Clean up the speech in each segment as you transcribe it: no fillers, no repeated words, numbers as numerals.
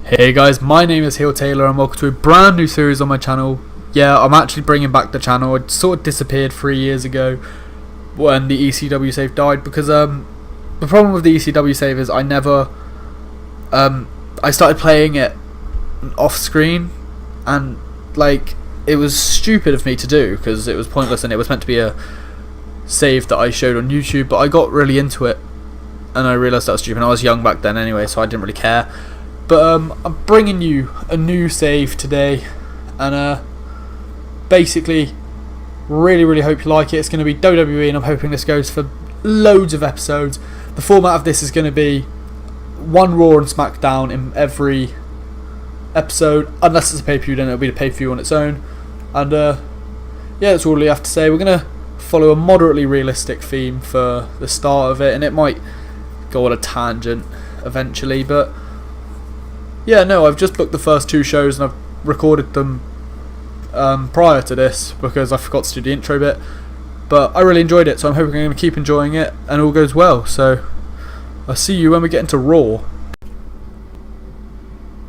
Hey guys, my name is HeelTayler and welcome to a brand new series on my channel. Yeah, I'm actually bringing back the channel. It sort of disappeared 3 years ago when the ECW save died because the problem with the ECW save is I started playing it off screen and like it was stupid of me to do because it was pointless and it was meant to be a save that I showed on YouTube, but I got really into it and I realised that was stupid. I was young back then anyway, so I didn't really care. But I'm bringing you a new save today, and basically, really hope you like it. It's going to be WWE, and I'm hoping this goes for loads of episodes. The format of this is going to be one Raw and SmackDown in every episode, unless it's a pay-per-view, then it'll be the pay-per-view on its own. And yeah, that's all I have to say. We're going to follow a moderately realistic theme for the start of it, and it might go on a tangent eventually, but yeah, no, I've just booked the first two shows and I've recorded them prior to this because I forgot to do the intro bit. But I really enjoyed it, so I'm hoping I'm going to keep enjoying it and all goes well. So I'll see you when we get into Raw.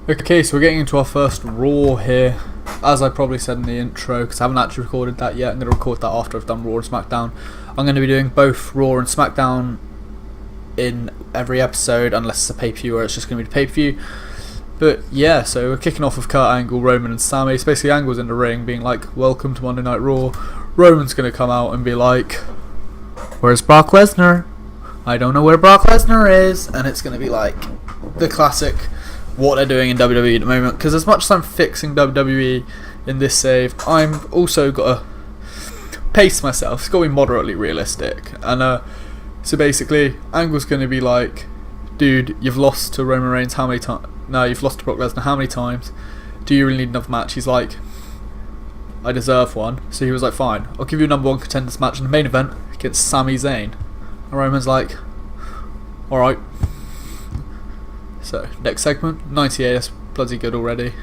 Okay, so we're getting into our first Raw here, as I probably said in the intro, because I haven't actually recorded that yet. I'm going to record that after I've done Raw and SmackDown. I'm going to be doing both Raw and SmackDown in every episode, unless it's a pay-per-view or it's just going to be the pay-per-view. But yeah, so we're kicking off with Kurt Angle, Roman and Sami. So basically Angle's in the ring being like, welcome to Monday Night Raw. Roman's going to come out and be like, where's Brock Lesnar? I don't know where Brock Lesnar is. And it's going to be like the classic what they're doing in WWE at the moment. Because as much as I'm fixing WWE in this save, I'm also got to pace myself. It's got to be moderately realistic. And so basically Angle's going to be like, dude, you've lost to Roman Reigns how many times? No, you've lost to Brock Lesnar how many times? Do you really need another match? He's like, I deserve one. So he was like, fine, I'll give you a number one contenders match in the main event against Sami Zayn. And Roman's like, alright. So, next segment, 98, that's bloody good already.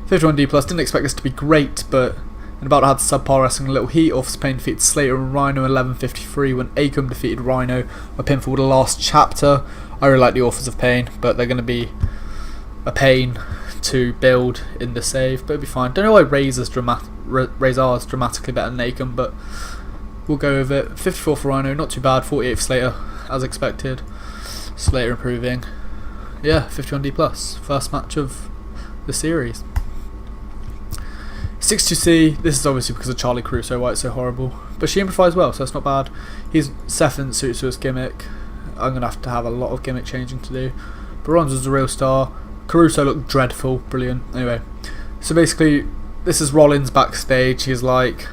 51D plus, didn't expect this to be great, but and about had subpar wrestling a little heat. Office Pain defeated Slater and Rhino in 11:53 when Akam defeated Rhino by pinfall the last chapter. I really like the Authors of Pain, but they're going to be a pain to build in the save, but it'll be fine. Don't know why Razor's is dramatically better than Akam, but we'll go with it. 54 for Rhino, not too bad. 48 for Slater, as expected. Slater improving. Yeah, 51D plus. First match of the series. 62C, this is obviously because of Charlie Caruso, why it's so horrible. But she improvised well, so it's not bad. Seth suits to his gimmick. I'm going to have a lot of gimmick changing to do. But Rollins was a real star. Caruso looked dreadful, brilliant. Anyway, so basically, this is Rollins backstage. He's like,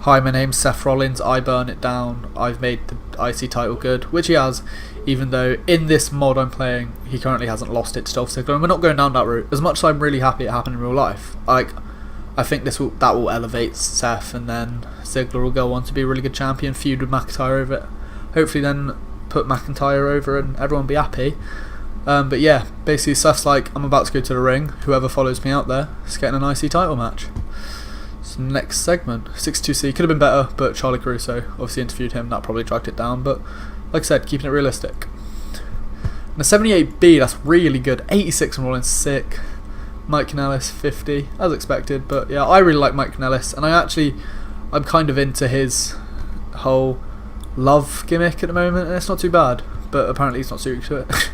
hi, my name's Seth Rollins, I burn it down. I've made the IC title good, which he has, even though in this mod I'm playing, he currently hasn't lost it to Dolph Ziggler. And we're not going down that route. As much as I'm really happy it happened in real life, I think that will elevate Seth, and then Ziggler will go on to be a really good champion, feud with McIntyre over it. Hopefully then put McIntyre over and everyone will be happy. But yeah, basically Seth's like, I'm about to go to the ring. Whoever follows me out there is getting an IC title match. So next segment, 62C, could have been better, but Charlie Caruso obviously interviewed him. That probably dragged it down, but like I said, keeping it realistic. And the 78B, that's really good. 86 and Rollins, sick. Mike Kanellis 50, as expected, but yeah, I really like Mike Kanellis, and I'm kind of into his whole love gimmick at the moment, and it's not too bad, but apparently he's not suited to it.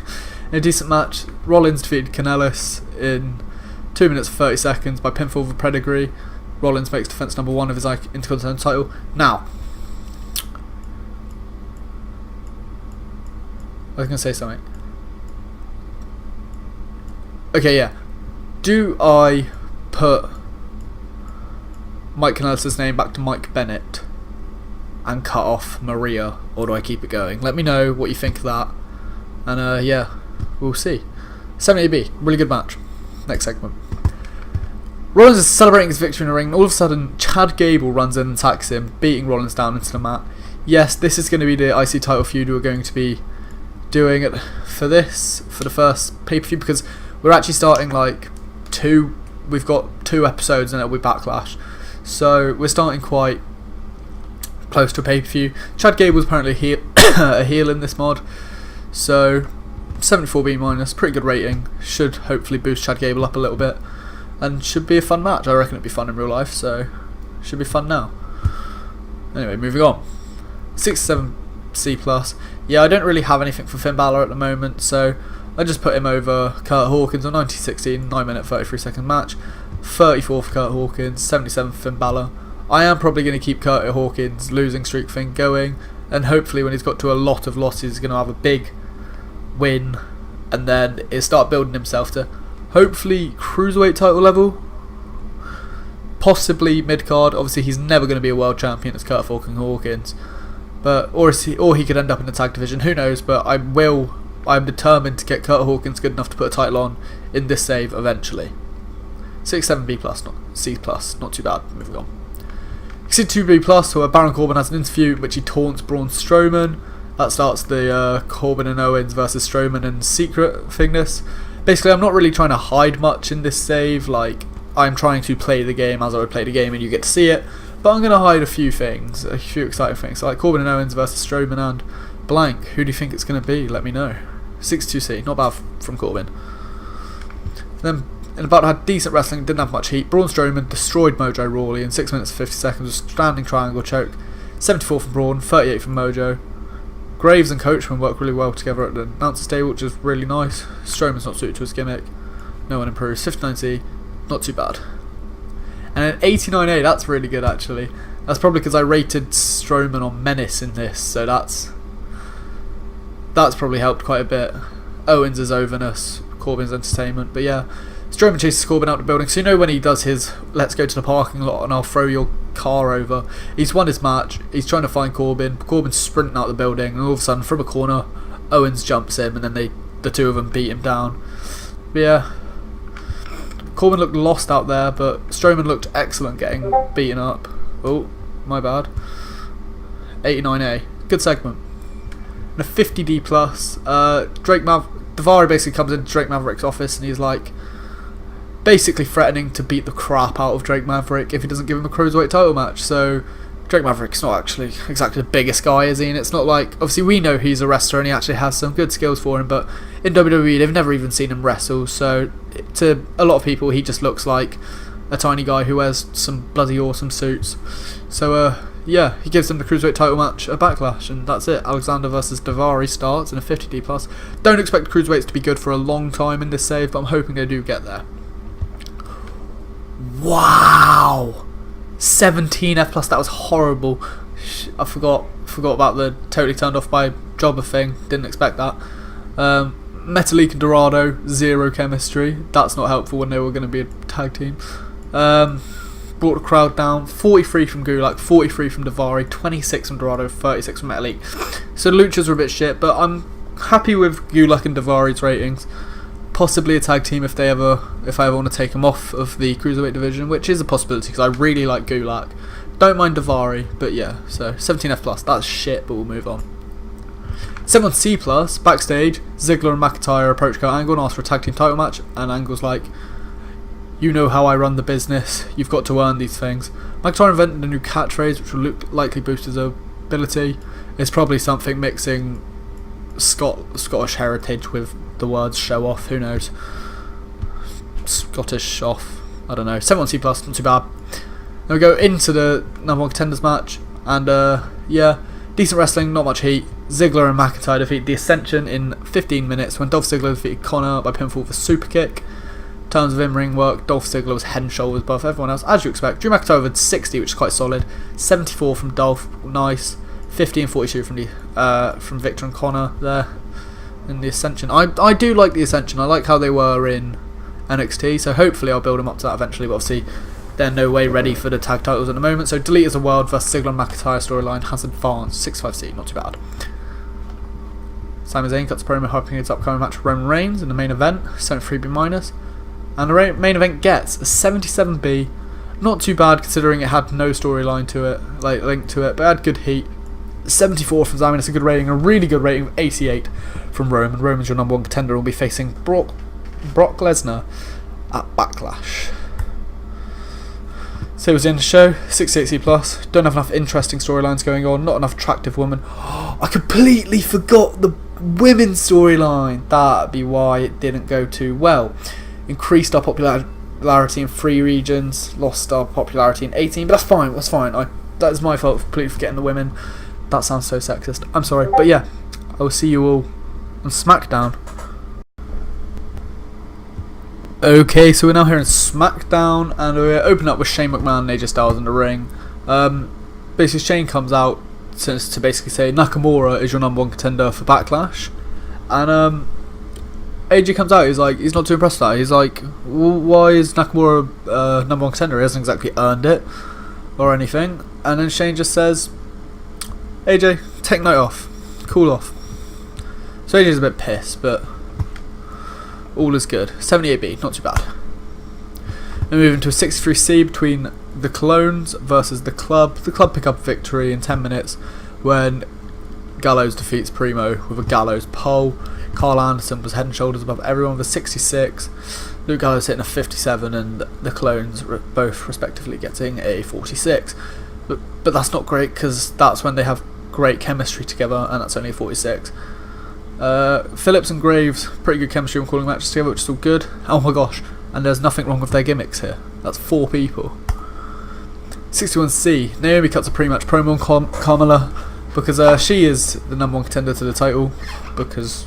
In a decent match, Rollins defeated Kanellis in 2 minutes and 30 seconds by pinfall with pedigree. Rollins makes defense number 1 of his Intercontinental title. Now, I was going to say something. Okay, yeah. Do I put Mike Kanellis' name back to Mike Bennett and cut off Maria, or do I keep it going? Let me know what you think of that, and yeah, we'll see. 78B, really good match. Next segment. Rollins is celebrating his victory in the ring, and all of a sudden Chad Gable runs in and attacks him, beating Rollins down into the mat. Yes, this is going to be the IC title feud we're going to be doing it for the first pay-per-view, because we're actually starting we've got 2 episodes and it'll be Backlash, so we're starting quite close to a pay-per-view. Chad Gable's apparently a heel in this mod, so 74B minus, pretty good rating. Should hopefully boost Chad Gable up a little bit, and should be a fun match. I reckon it'd be fun in real life, so should be fun now. Anyway, moving on. 67C plus. Yeah, I don't really have anything for Finn Balor at the moment, so I just put him over Kurt Hawkins on 1916, 9 minute 33 second match. 34 for Kurt Hawkins, 77 for Finn Balor. I am probably going to keep Kurt Hawkins' losing streak thing going, and hopefully when he's got to a lot of losses he's going to have a big win, and then he'll start building himself to hopefully cruiserweight title level, possibly mid card. Obviously he's never going to be a world champion as Kurt fucking Hawkins, but or he could end up in the tag division, who knows. But I'm determined to get Kurt Hawkins good enough to put a title on in this save eventually. 67B plus, not C plus, not too bad. Moving on. 62B plus, where Baron Corbin has an interview in which he taunts Braun Strowman. That starts the Corbin and Owens versus Strowman and secret thingness. Basically, I'm not really trying to hide much in this save. Like, I'm trying to play the game as I would play the game, and you get to see it. But I'm going to hide a few things, a few exciting things. So like Corbin and Owens versus Strowman and blank. Who do you think it's going to be? Let me know. 62C, not bad from Corbin. Then in about had decent wrestling, didn't have much heat. Braun Strowman destroyed Mojo Rawley in 6 minutes and 50 seconds with a standing triangle choke. 74 from Braun, 38 from Mojo. Graves and Coachman work really well together at the announcer's table, which is really nice. Strowman's not suited to his gimmick. No one improves. 59C, not too bad. And an 89A, that's really good actually. That's probably because I rated Strowman on Menace in this, so that's probably helped quite a bit. Owens' overness, Corbin's entertainment, but yeah. Strowman chases Corbin out the building, so you know when he does his let's go to the parking lot and I'll throw your car over. He's won his match, he's trying to find Corbin. Corbin's sprinting out the building, and all of a sudden from a corner Owens jumps him, and then the two of them beat him down. But yeah, Corbin looked lost out there, but Strowman looked excellent getting beaten up. Oh, my bad. 89A, good segment. And a 50D plus. Daivari basically comes into Drake Maverick's office and he's like basically threatening to beat the crap out of Drake Maverick if he doesn't give him a cruiserweight title match. So Drake Maverick's not actually exactly the biggest guy, is he? And it's not like, obviously we know he's a wrestler and he actually has some good skills for him, but in WWE they've never even seen him wrestle, so to a lot of people he just looks like a tiny guy who wears some bloody awesome suits. So yeah, he gives them the cruiserweight title match at Backlash, and that's it. Alexander versus Daivari starts in a 50D plus. Don't expect cruiserweights to be good for a long time in this save, but I'm hoping they do get there. Wow, 17F plus. That was horrible. I forgot about the totally turned off by jobber thing. Didn't expect that. Metalik and Dorado, zero chemistry. That's not helpful when they were going to be a tag team. Brought the crowd down. 43 from Gulak, 43 from Daivari, 26 from Dorado, 36 from Metalik. So the luchas were a bit shit, but I'm happy with Gulak and Daivari's ratings. Possibly a tag team if I ever want to take them off of the cruiserweight division, which is a possibility because I really like Gulak. Don't mind Daivari, but yeah. So 17F plus. That's shit, but we'll move on. 71C plus. Backstage, Ziggler and McIntyre approach Kurt Angle and ask for a tag team title match, and Angle's like, "You know how I run the business. You've got to earn these things." McIntyre invented a new catchphrase which will likely boost his ability. It's probably something mixing Scottish heritage with the words show off. Who knows? Scottish off. I don't know. 71C plus, not too bad. Then we go into the number one contenders match, and yeah, decent wrestling, not much heat. Ziggler and McIntyre defeat The Ascension in 15 minutes when Dolph Ziggler defeated Connor by pinfall with a super kick. In terms of in-ring work, Dolph Ziggler was head and shoulders above everyone else, as you expect. Drew McIntyre had 60, which is quite solid. 74 from Dolph, nice. 50 and 42 from Victor and Connor there in The Ascension. I do like The Ascension. I like how they were in NXT, so hopefully I'll build them up to that eventually, but obviously they're no way ready for the tag titles at the moment. So Delete as a World versus Ziggler and McIntyre storyline has advanced. 65C, not too bad. Sami Zayn cuts a promo hyping his upcoming match with Roman Reigns in the main event, 73B minus. And the main event gets a 77B, not too bad considering it had no storyline to it, like linked to it, but it had good heat. 74 from Sami, that's a good rating, a really good rating of 88 from Roman. Roman's your number one contender and will be facing Brock Lesnar at Backlash. So it was the end of the show, 68C plus. Don't have enough interesting storylines going on, not enough attractive women. I completely forgot women's storyline. That'd be why it didn't go too well. Increased our popularity in 3 regions, lost our popularity in 18, but that's fine. That's my fault for completely forgetting the women. That sounds so sexist. I'm sorry. But yeah, I will see you all on SmackDown. Okay, so we're now here in SmackDown, and we're opening up with Shane McMahon and AJ Styles in the ring. Basically, Shane comes out to basically say Nakamura is your #1 contender for Backlash, and AJ comes out. He's like, he's not too impressed with that. He's like, well, why is Nakamura #1 contender? He hasn't exactly earned it or anything. And then Shane just says, AJ, take night off, cool off. So AJ's a bit pissed, but all is good. 78B, not too bad. Then moving to a 63C between the Clones versus the Club. The Club pick up victory in 10 minutes when Gallows defeats Primo with a Gallows pole. Carl Anderson was head and shoulders above everyone with a 66. Luke Gallows hitting a 57, and the Clones both respectively getting a 46. But that's not great, because that's when they have great chemistry together, and that's only a 46. Phillips and Graves, pretty good chemistry when calling matches together, which is all good. Oh my gosh, and there's nothing wrong with their gimmicks here. That's 4 people. 61C, Naomi cuts a pre-match promo on Carmella, because she is the #1 contender to the title, because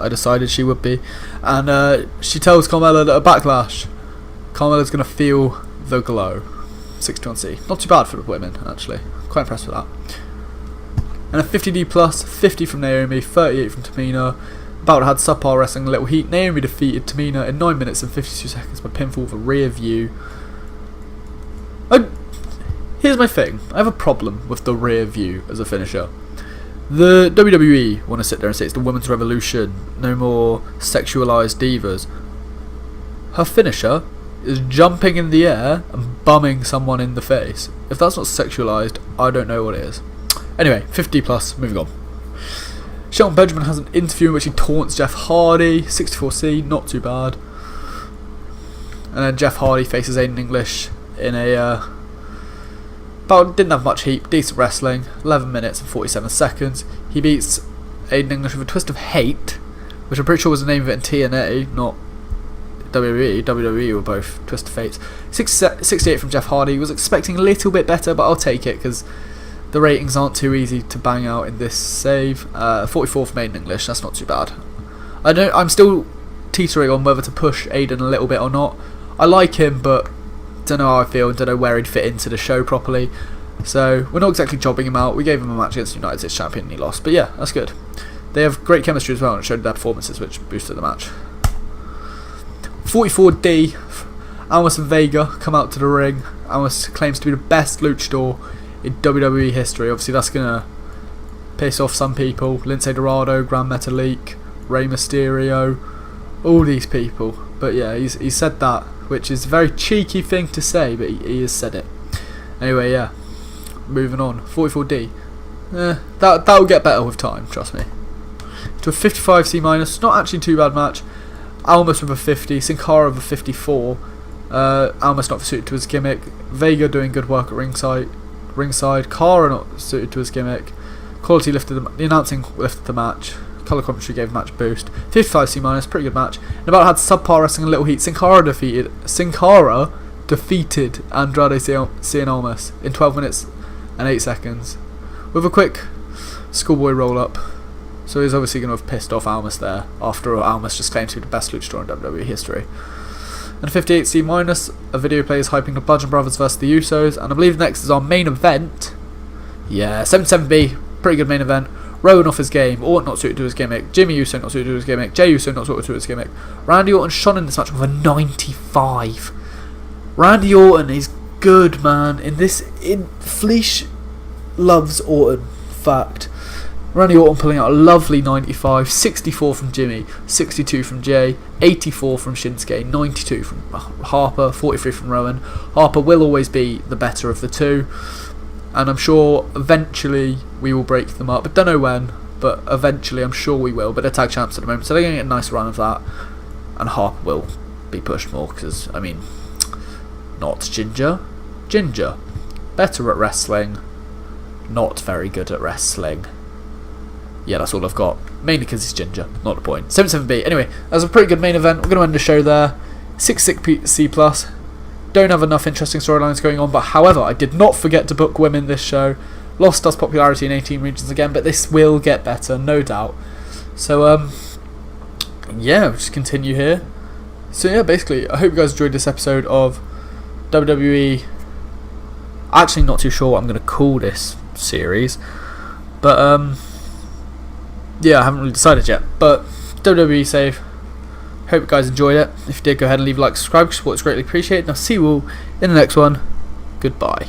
I decided she would be. And she tells Carmella that at Backlash, Carmella's going to feel the glow. 61C, not too bad for the women, actually. Quite impressed with that. And a 50D plus, 50 from Naomi, 38 from Tamina. About had subpar wrestling, a little heat. Naomi defeated Tamina in 9 minutes and 52 seconds by pinfall with a rear view. Here's my thing. I have a problem with the rear view as a finisher. The WWE want to sit there and say it's the women's revolution, no more sexualised divas. Her finisher is jumping in the air and bumming someone in the face. If that's not sexualised, I don't know what it is. Anyway, 50 plus, moving on. Shelton Benjamin has an interview in which he taunts Jeff Hardy. 64C, not too bad. And then Jeff Hardy faces Aiden English in a didn't have much heat, decent wrestling. 11 minutes and 47 seconds. He beats Aiden English with a twist of hate, which I'm pretty sure was the name of it in TNA, not WWE. WWE were both twist of fate. 68 from Jeff Hardy. Was expecting a little bit better, but I'll take it because the ratings aren't too easy to bang out in this save. 44 from Aiden English, that's not too bad. I'm still teetering on whether to push Aiden a little bit or not. I like him, but don't know how I feel, don't know where he'd fit into the show properly. So we're not exactly jobbing him out. We gave him a match against the United States champion and he lost. But yeah, that's good. They have great chemistry as well, and it showed their performances, which boosted the match. 44D, Almas and Vega come out to the ring. Almas claims to be the best luchador in WWE history. Obviously that's going to piss off some people. Lince Dorado, Grand Metalik, Rey Mysterio, all these people. But yeah, he's said that, which is a very cheeky thing to say, but he has said it. Anyway, yeah, moving on. 44D. That'll get better with time, trust me. To a 55C minus, not actually too bad match. Almas with a 50, Sin Cara with a 54. Almas not suited to his gimmick. Vega doing good work at ringside. Cara not suited to his gimmick. Quality lifted the announcing lifted the match. Colour commentary gave match boost. 55C minus, pretty good match. And about had subpar wrestling and little heat. Sin Cara defeated Andrade Cien Almas in 12 minutes and 8 seconds with a quick schoolboy roll up. So he's obviously going to have pissed off Almas there, after all Almas just claimed to be the best luchador in WWE history. And 58C minus, a video plays hyping the Bludgeon Brothers versus the Usos, and I believe next is our main event. Yeah, 77B, pretty good main event. Rowan off his game, Orton not suited to his gimmick, Jimmy Uso not suited to his gimmick, Jey Uso not suited to his gimmick. Randy Orton shone in this match with a 95. Randy Orton is good, man. Fleesh loves Orton, fact. Randy Orton pulling out a lovely 95, 64 from Jimmy, 62 from Jay, 84 from Shinsuke, 92 from Harper, 43 from Rowan. Harper will always be the better of the two, and I'm sure eventually we will break them up. I don't know when, but eventually I'm sure we will. But they're tag champs at the moment, so they're going to get a nice run of that, and Harper will be pushed more because, I mean, not Ginger. Better at wrestling, not very good at wrestling. Yeah, that's all I've got. mainly because he's ginger, not the point. 77B. Anyway, that was a pretty good main event. We're going to end the show there. 66C+. Don't have enough interesting storylines going on, but however, I did not forget to book women this show. Lost us popularity in 18 regions again, but this will get better, no doubt. So, yeah, we'll just continue here. So yeah, basically, I hope you guys enjoyed this episode of WWE. Actually, not too sure what I'm going to call this series, but yeah, I haven't really decided yet. But WWE save. Hope you guys enjoyed it. If you did, go ahead and leave a like, subscribe, support is greatly appreciated. And I'll see you all in the next one. Goodbye.